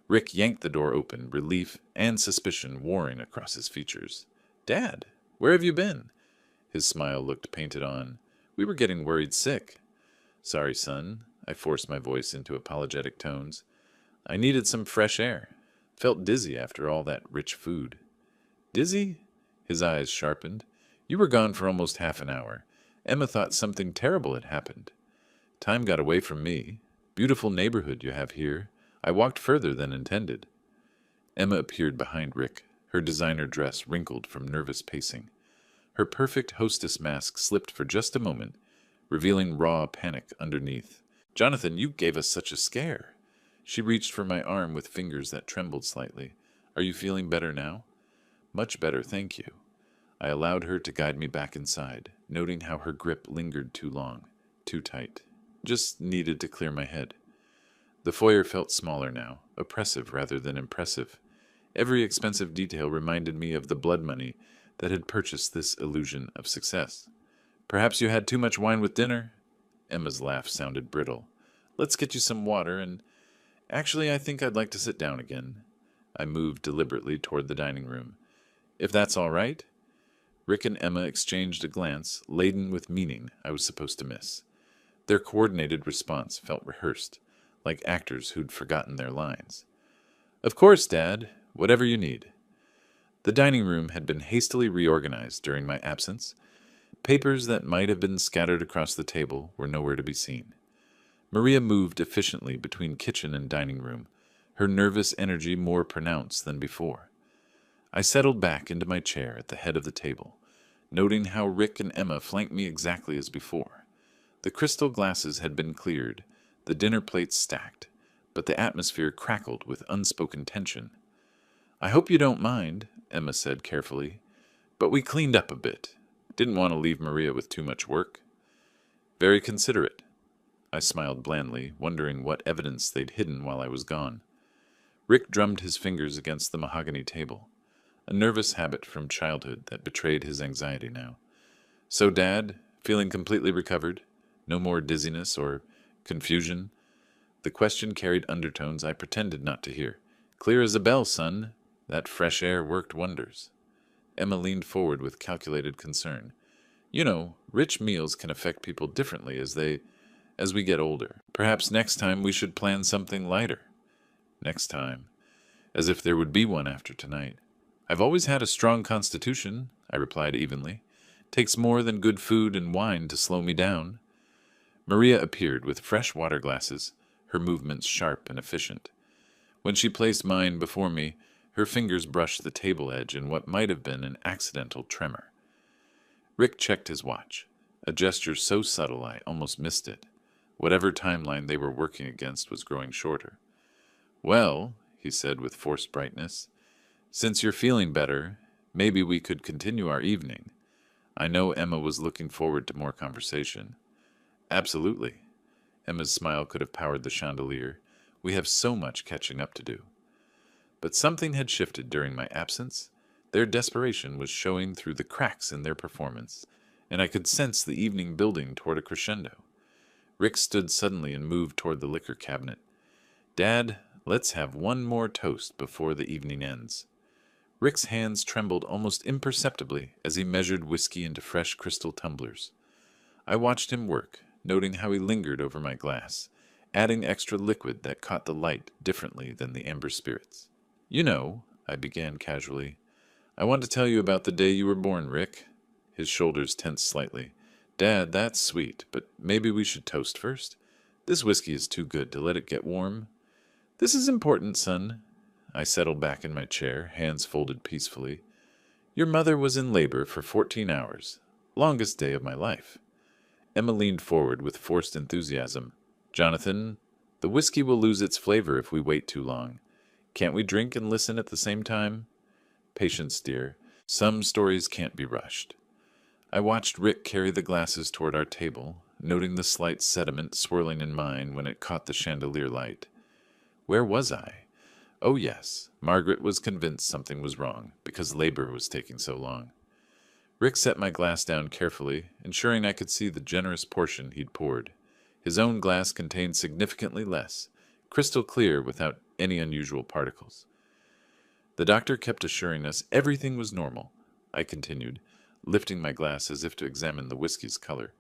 Rick yanked the door open, relief and suspicion warring across his features. Dad, where have you been? His smile looked painted on. We were getting worried sick. Sorry, son. I forced my voice into apologetic tones. I needed some fresh air. Felt dizzy after all that rich food. Dizzy? His eyes sharpened. You were gone for almost half an hour. Emma thought something terrible had happened. Time got away from me. Beautiful neighborhood you have here. I walked further than intended. Emma appeared behind Rick, her designer dress wrinkled from nervous pacing. Her perfect hostess mask slipped for just a moment, revealing raw panic underneath. Jonathan, you gave us such a scare. She reached for my arm with fingers that trembled slightly. Are you feeling better now? Much better, thank you. I allowed her to guide me back inside, noting how her grip lingered too long, too tight. Just needed to clear my head. The foyer felt smaller now, oppressive rather than impressive. Every expensive detail reminded me of the blood money that had purchased this illusion of success. Perhaps you had too much wine with dinner? Emma's laugh sounded brittle. Let's get you some water, and actually, I think I'd like to sit down again. I moved deliberately toward the dining room. If that's all right? Rick and Emma exchanged a glance laden with meaning I was supposed to miss. Their coordinated response felt rehearsed, like actors who'd forgotten their lines. Of course, Dad. Whatever you need. The dining room had been hastily reorganized during my absence. Papers that might have been scattered across the table were nowhere to be seen. Maria moved efficiently between kitchen and dining room, her nervous energy more pronounced than before. I settled back into my chair at the head of the table, noting how Rick and Emma flanked me exactly as before. The crystal glasses had been cleared, the dinner plates stacked, but the atmosphere crackled with unspoken tension. I hope you don't mind, Emma said carefully, but we cleaned up a bit. Didn't want to leave Maria with too much work. Very considerate. I smiled blandly, wondering what evidence they'd hidden while I was gone. Rick drummed his fingers against the mahogany table, a nervous habit from childhood that betrayed his anxiety now. So, Dad, feeling completely recovered? No more dizziness or confusion? The question carried undertones I pretended not to hear. Clear as a bell, son. That fresh air worked wonders. Emma leaned forward with calculated concern. You know, rich meals can affect people differently as we get older. Perhaps next time we should plan something lighter. Next time. As if there would be one after tonight. I've always had a strong constitution, I replied evenly. Takes more than good food and wine to slow me down. Maria appeared with fresh water glasses, her movements sharp and efficient. When she placed mine before me, her fingers brushed the table edge in what might have been an accidental tremor. Rick checked his watch, a gesture so subtle I almost missed it. Whatever timeline they were working against was growing shorter. Well, he said with forced brightness, since you're feeling better, maybe we could continue our evening. I know Emma was looking forward to more conversation. Absolutely. Emma's smile could have powered the chandelier. We have so much catching up to do. But something had shifted during my absence. Their desperation was showing through the cracks in their performance, and I could sense the evening building toward a crescendo. Rick stood suddenly and moved toward the liquor cabinet. Dad, let's have one more toast before the evening ends. Rick's hands trembled almost imperceptibly as he measured whiskey into fresh crystal tumblers. I watched him work, noting how he lingered over my glass, adding extra liquid that caught the light differently than the amber spirits. You know, I began casually, I want to tell you about the day you were born, Rick. His shoulders tensed slightly. Dad, that's sweet, but maybe we should toast first? This whiskey is too good to let it get warm. This is important, son. I settled back in my chair, hands folded peacefully. Your mother was in labor for 14 hours. Longest day of my life. Emma leaned forward with forced enthusiasm. Jonathan, the whiskey will lose its flavor if we wait too long. Can't we drink and listen at the same time? Patience, dear. Some stories can't be rushed. I watched Rick carry the glasses toward our table, noting the slight sediment swirling in mine when it caught the chandelier light. Where was I? Oh yes, Margaret was convinced something was wrong, because labor was taking so long. Rick set my glass down carefully, ensuring I could see the generous portion he'd poured. His own glass contained significantly less, crystal clear without any unusual particles. The doctor kept assuring us everything was normal, I continued, lifting my glass as if to examine the whiskey's color.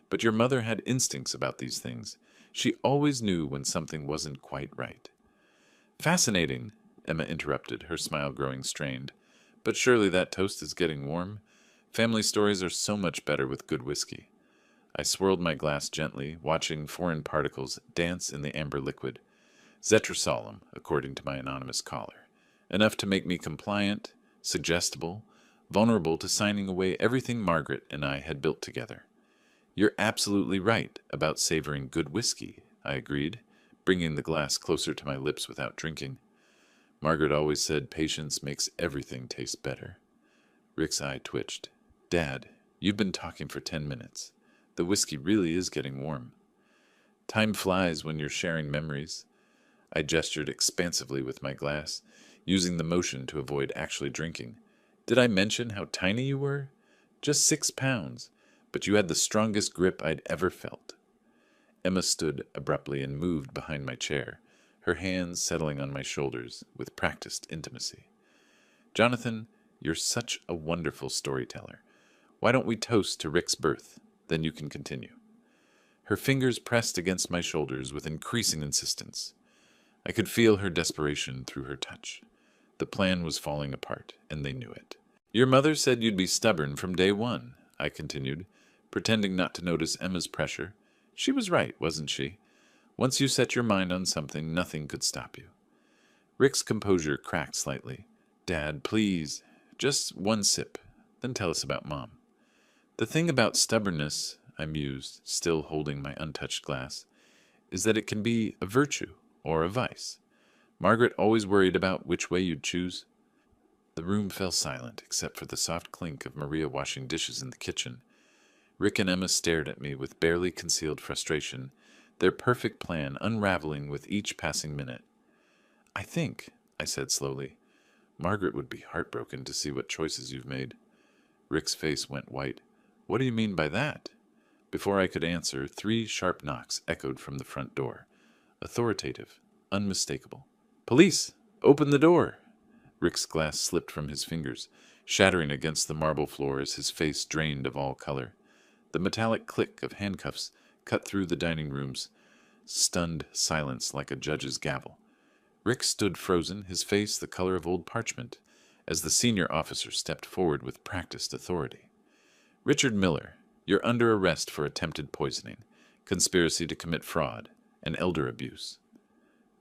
But your mother had instincts about these things. She always knew when something wasn't quite right. Fascinating, Emma interrupted, her smile growing strained. But surely that toast is getting warm? Family stories are so much better with good whiskey. I swirled my glass gently, watching foreign particles dance in the amber liquid. Zetrasolemn, according to my anonymous caller. Enough to make me compliant, suggestible, vulnerable to signing away everything Margaret and I had built together. You're absolutely right about savoring good whiskey, I agreed, bringing the glass closer to my lips without drinking. Margaret always said patience makes everything taste better. Rick's eye twitched. Dad, you've been talking for 10 minutes. The whiskey really is getting warm. Time flies when you're sharing memories. I gestured expansively with my glass, using the motion to avoid actually drinking. Did I mention how tiny you were? Just 6 pounds, but you had the strongest grip I'd ever felt. Emma stood abruptly and moved behind my chair, her hands settling on my shoulders with practiced intimacy. Jonathan, you're such a wonderful storyteller. Why don't we toast to Rick's birth? Then you can continue. Her fingers pressed against my shoulders with increasing insistence. I could feel her desperation through her touch. The plan was falling apart, and they knew it. Your mother said you'd be stubborn from day one, I continued, pretending not to notice Emma's pressure. She was right, wasn't she? Once you set your mind on something, nothing could stop you. Rick's composure cracked slightly. Dad, please, just one sip, then tell us about Mom. The thing about stubbornness, I mused, still holding my untouched glass, is that it can be a virtue or a vice. Margaret always worried about which way you'd choose. The room fell silent, except for the soft clink of Maria washing dishes in the kitchen. Rick and Emma stared at me with barely concealed frustration, their perfect plan unraveling with each passing minute. I think, I said slowly, Margaret would be heartbroken to see what choices you've made. Rick's face went white. What do you mean by that? Before I could answer, 3 sharp knocks echoed from the front door. Authoritative, unmistakable. Police! Open the door! Rick's glass slipped from his fingers, shattering against the marble floor as his face drained of all color. The metallic click of handcuffs cut through the dining room's stunned silence like a judge's gavel. Rick stood frozen, his face the color of old parchment, as the senior officer stepped forward with practiced authority. Richard Miller, you're under arrest for attempted poisoning, conspiracy to commit fraud, and elder abuse.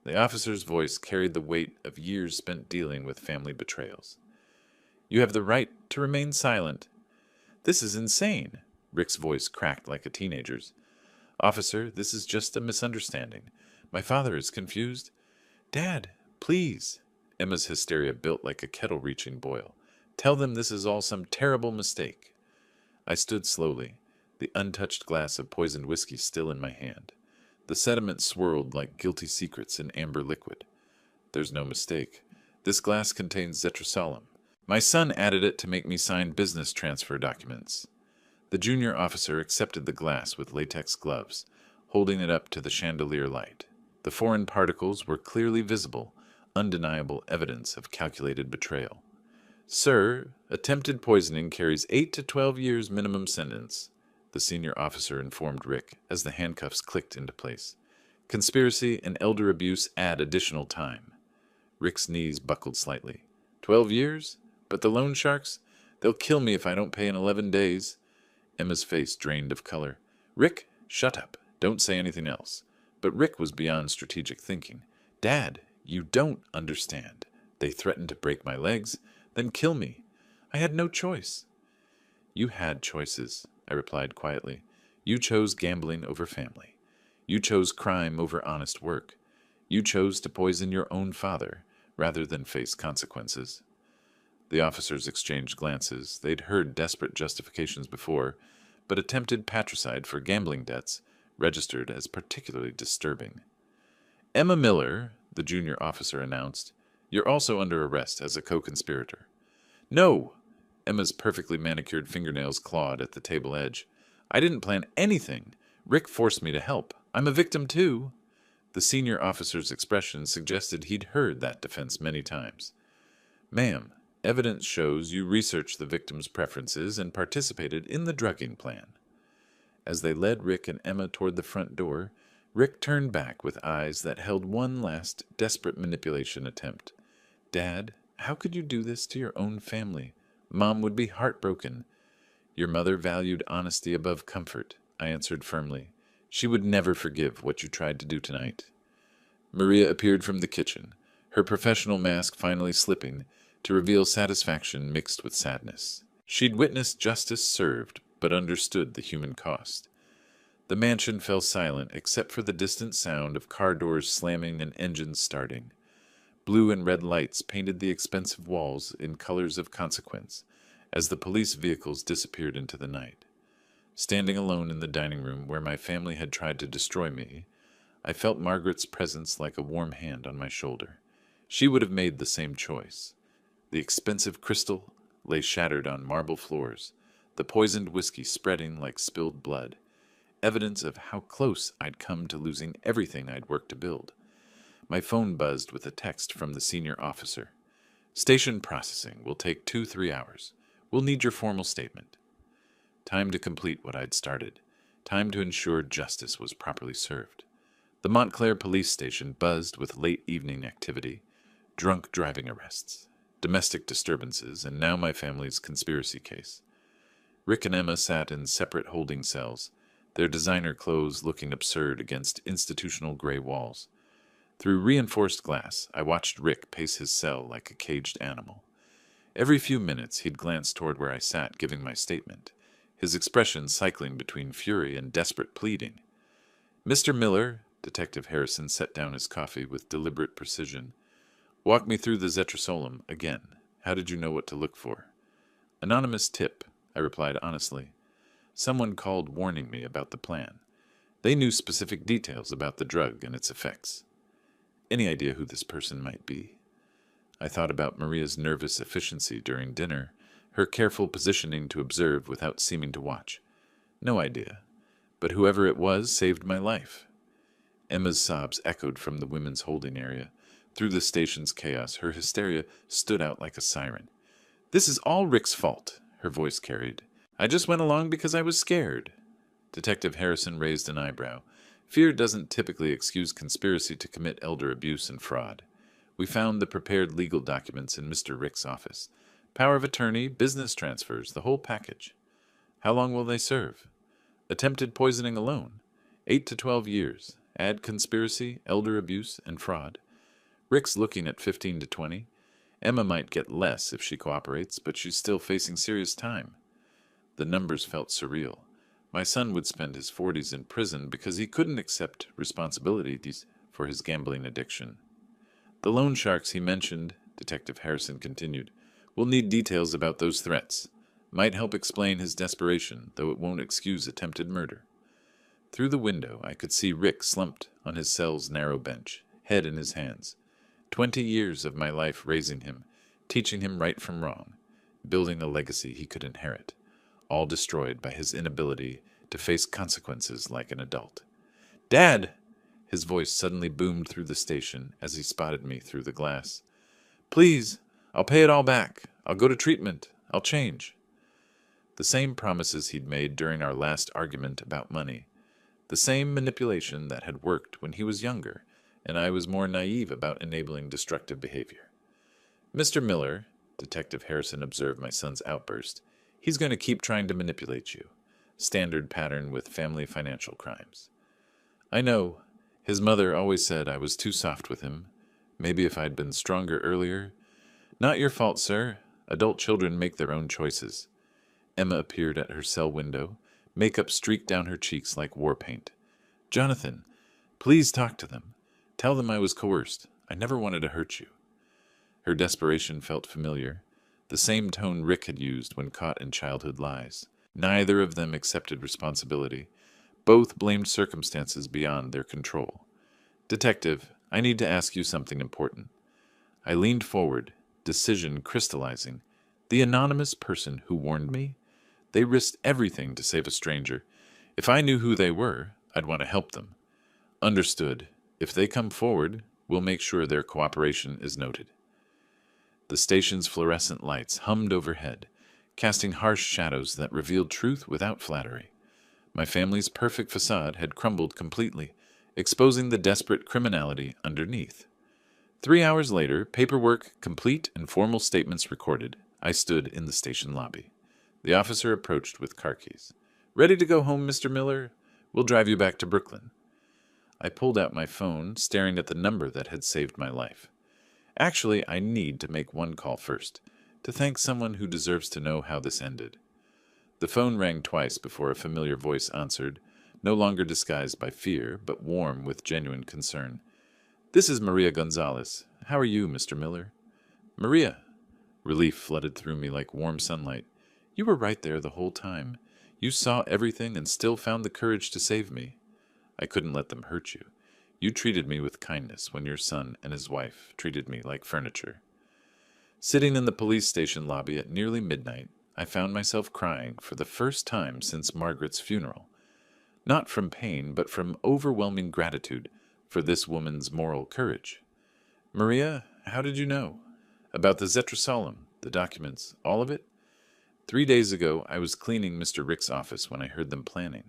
The officer's voice carried the weight of years spent dealing with family betrayals. You have the right to remain silent. This is insane. Rick's voice cracked like a teenager's. Officer, this is just a misunderstanding. My father is confused. Dad, please. Emma's hysteria built like a kettle-reaching boil. Tell them this is all some terrible mistake. I stood slowly, the untouched glass of poisoned whiskey still in my hand. The sediment swirled like guilty secrets in amber liquid. There's no mistake. This glass contains zetrasolum. My son added it to make me sign business transfer documents. The junior officer accepted the glass with latex gloves, holding it up to the chandelier light. The foreign particles were clearly visible, undeniable evidence of calculated betrayal. Sir, attempted poisoning carries 8 to 12 years minimum sentence, the senior officer informed Rick as the handcuffs clicked into place. Conspiracy and elder abuse add additional time. Rick's knees buckled slightly. 12 years? But the loan sharks? They'll kill me if I don't pay in 11 days. Emma's face drained of color. Rick, shut up. Don't say anything else. But Rick was beyond strategic thinking. Dad, you don't understand. They threatened to break my legs, then kill me. I had no choice. You had choices, I replied quietly. You chose gambling over family. You chose crime over honest work. You chose to poison your own father rather than face consequences. The officers exchanged glances. They'd heard desperate justifications before, but attempted patricide for gambling debts registered as particularly disturbing. Emma Miller, the junior officer announced, you're also under arrest as a co-conspirator. No! Emma's perfectly manicured fingernails clawed at the table edge. I didn't plan anything. Rick forced me to help. I'm a victim too. The senior officer's expression suggested he'd heard that defense many times. Ma'am, evidence shows you researched the victim's preferences and participated in the drugging plan. As they led Rick and Emma toward the front door, Rick turned back with eyes that held one last desperate manipulation attempt. Dad, how could you do this to your own family? Mom would be heartbroken. Your mother valued honesty above comfort, I answered firmly. She would never forgive what you tried to do tonight. Maria appeared from the kitchen, her professional mask finally slipping to reveal satisfaction mixed with sadness. She'd witnessed justice served, but understood the human cost. The mansion fell silent except for the distant sound of car doors slamming and engines starting. Blue and red lights painted the expensive walls in colors of consequence as the police vehicles disappeared into the night. Standing alone in the dining room where my family had tried to destroy me, I felt Margaret's presence like a warm hand on my shoulder. She would have made the same choice. The expensive crystal lay shattered on marble floors, the poisoned whiskey spreading like spilled blood. evidence of how close I'd come to losing everything I'd worked to build. My phone buzzed with a text from the senior officer. Station processing will take 2-3 hours. We'll need your formal statement. Time to complete what I'd started. Time to ensure justice was properly served. The Montclair police station buzzed with late evening activity, drunk driving arrests, domestic disturbances, and now my family's conspiracy case. Rick and Emma sat in separate holding cells, their designer clothes looking absurd against institutional gray walls. Through reinforced glass, I watched Rick pace his cell like a caged animal. Every few minutes he'd glance toward where I sat giving my statement, his expression cycling between fury and desperate pleading. Mr. Miller, Detective Harrison set down his coffee with deliberate precision. Walk me through the Zetrasolum again. How did you know what to look for? Anonymous tip, I replied honestly. Someone called warning me about the plan. They knew specific details about the drug and its effects. Any idea who this person might be? I thought about Maria's nervous efficiency during dinner, her careful positioning to observe without seeming to watch. No idea. But whoever it was saved my life. Emma's sobs echoed from the women's holding area. Through the station's chaos, her hysteria stood out like a siren. This is all Rick's fault, her voice carried. I just went along because I was scared. Detective Harrison raised an eyebrow. Fear doesn't typically excuse conspiracy to commit elder abuse and fraud. We found the prepared legal documents in Mr. Rick's office. Power of attorney, business transfers, the whole package. How long will they serve? Attempted poisoning alone. 8 to 12 years. Add conspiracy, elder abuse, and fraud. Rick's looking at 15 to 20. Emma might get less if she cooperates, but she's still facing serious time. The numbers felt surreal. My son would spend his 40s in prison because he couldn't accept responsibility for his gambling addiction. The loan sharks he mentioned, Detective Harrison continued, will need details about those threats. Might help explain his desperation, though it won't excuse attempted murder. Through the window, I could see Rick slumped on his cell's narrow bench, head in his hands. 20 years of my life raising him, teaching him right from wrong, building a legacy he could inherit, all destroyed by his inability to face consequences like an adult. Dad! His voice suddenly boomed through the station as he spotted me through the glass. Please, I'll pay it all back. I'll go to treatment. I'll change. The same promises he'd made during our last argument about money. The same manipulation that had worked when he was younger, and I was more naive about enabling destructive behavior. Mr. Miller, Detective Harrison observed my son's outburst, he's going to keep trying to manipulate you. Standard pattern with family financial crimes. I know. His mother always said I was too soft with him. Maybe if I'd been stronger earlier. Not your fault, sir. Adult children make their own choices. Emma appeared at her cell window, makeup streaked down her cheeks like war paint. Jonathan, please talk to them. Tell them I was coerced. I never wanted to hurt you. Her desperation felt familiar, the same tone Rick had used when caught in childhood lies. Neither of them accepted responsibility. Both blamed circumstances beyond their control. Detective, I need to ask you something important. I leaned forward, decision crystallizing. The anonymous person who warned me? They risked everything to save a stranger. If I knew who they were, I'd want to help them. Understood. If they come forward, we'll make sure their cooperation is noted. The station's fluorescent lights hummed overhead, casting harsh shadows that revealed truth without flattery. My family's perfect facade had crumbled completely, exposing the desperate criminality underneath. 3 hours later, paperwork complete and formal statements recorded, I stood in the station lobby. The officer approached with car keys. Ready to go home, Mr. Miller? We'll drive you back to Brooklyn. I pulled out my phone, staring at the number that had saved my life. Actually, I need to make one call first, to thank someone who deserves to know how this ended. The phone rang twice before a familiar voice answered, no longer disguised by fear, but warm with genuine concern. This is Maria Gonzalez. How are you, Mr. Miller? Maria. Relief flooded through me like warm sunlight. You were right there the whole time. You saw everything and still found the courage to save me. I couldn't let them hurt you. You treated me with kindness when your son and his wife treated me like furniture. Sitting in the police station lobby at nearly midnight, I found myself crying for the first time since Margaret's funeral. not from pain, but from overwhelming gratitude for this woman's moral courage. Maria, how did you know? About the Zetrasolum, the documents, all of it? 3 days ago, I was cleaning Mr. Rick's office when I heard them planning.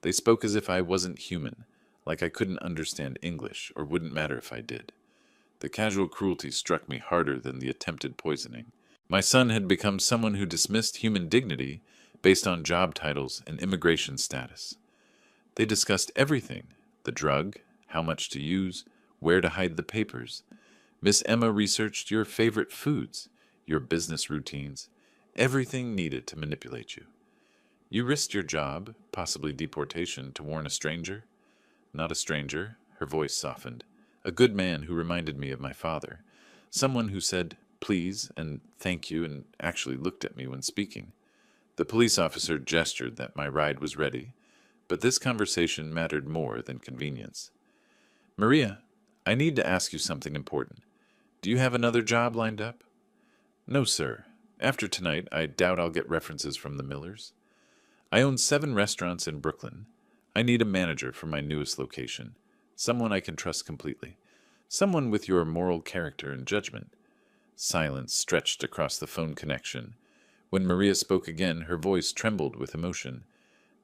They spoke as if I wasn't human, like I couldn't understand English, or wouldn't matter if I did. The casual cruelty struck me harder than the attempted poisoning. My son had become someone who dismissed human dignity based on job titles and immigration status. They discussed everything: the drug, how much to use, where to hide the papers. Miss Emma researched your favorite foods, your business routines, everything needed to manipulate you. You risked your job, possibly deportation, to warn a stranger? Not a stranger, her voice softened. A good man who reminded me of my father. Someone who said, please and thank you, and actually looked at me when speaking. The police officer gestured that my ride was ready, but this conversation mattered more than convenience. Maria, I need to ask you something important. Do you have another job lined up? No, sir. After tonight, I doubt I'll get references from the Millers. I own 7 restaurants in Brooklyn. I need a manager for my newest location. Someone I can trust completely. Someone with your moral character and judgment. Silence stretched across the phone connection. When Maria spoke again, her voice trembled with emotion.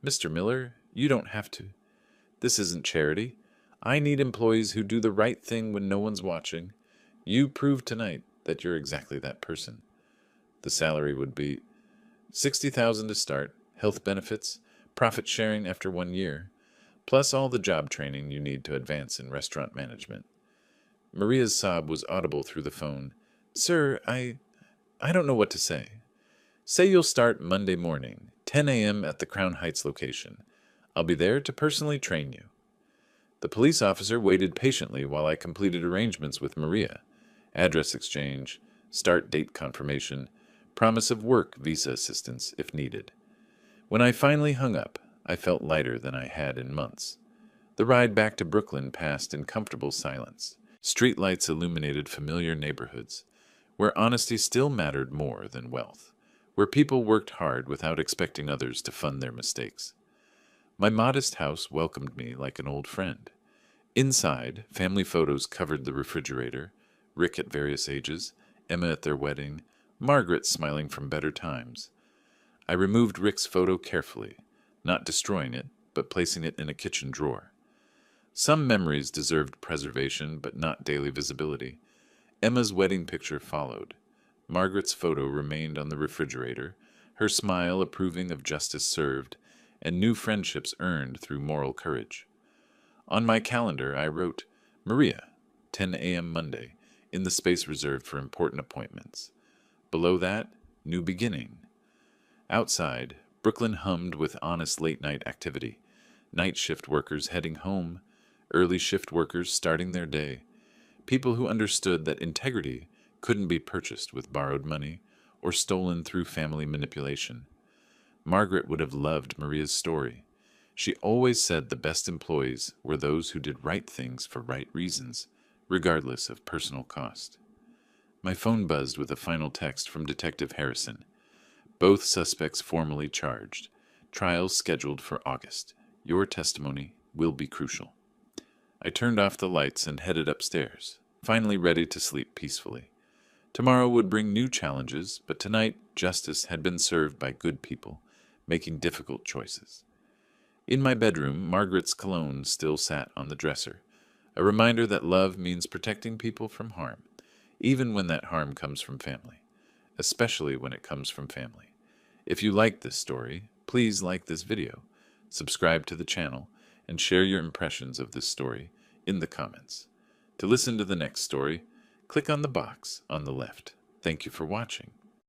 Mr. Miller, you don't have to. This isn't charity. I need employees who do the right thing when no one's watching. You proved tonight that you're exactly that person. The salary would be $60,000 to start, health benefits, profit sharing after 1 year, plus all the job training you need to advance in restaurant management. Maria's sob was audible through the phone. Sir, I don't know what to say. Say you'll start Monday morning, 10 a.m. at the Crown Heights location. I'll be there to personally train you. The police officer waited patiently while I completed arrangements with Maria. Address exchange, start date confirmation, promise of work visa assistance if needed. When I finally hung up, I felt lighter than I had in months. The ride back to Brooklyn passed in comfortable silence. Streetlights illuminated familiar neighborhoods, where honesty still mattered more than wealth, where people worked hard without expecting others to fund their mistakes. My modest house welcomed me like an old friend. Inside, family photos covered the refrigerator, Rick at various ages, Emma at their wedding, Margaret smiling from better times. I removed Rick's photo carefully, not destroying it, but placing it in a kitchen drawer. Some memories deserved preservation, but not daily visibility. Emma's wedding picture followed. Margaret's photo remained on the refrigerator, her smile approving of justice served, and new friendships earned through moral courage. On my calendar, I wrote, Maria, 10 a.m. Monday, in the space reserved for important appointments. Below that, new beginning. Outside, Brooklyn hummed with honest late-night activity. Night shift workers heading home, early shift workers starting their day. People who understood that integrity couldn't be purchased with borrowed money or stolen through family manipulation. Margaret would have loved Maria's story. She always said the best employees were those who did right things for right reasons, regardless of personal cost. My phone buzzed with a final text from Detective Harrison. Both suspects formally charged. Trials scheduled for August. Your testimony will be crucial. I turned off the lights and headed upstairs, finally ready to sleep peacefully. Tomorrow would bring new challenges, but tonight justice had been served by good people, making difficult choices. In my bedroom, Margaret's cologne still sat on the dresser, a reminder that love means protecting people from harm, even when that harm comes from family, especially when it comes from family. If you like this story, please like this video, subscribe to the channel, and share your impressions of this story in the comments. To listen to the next story, click on the box on the left. Thank you for watching.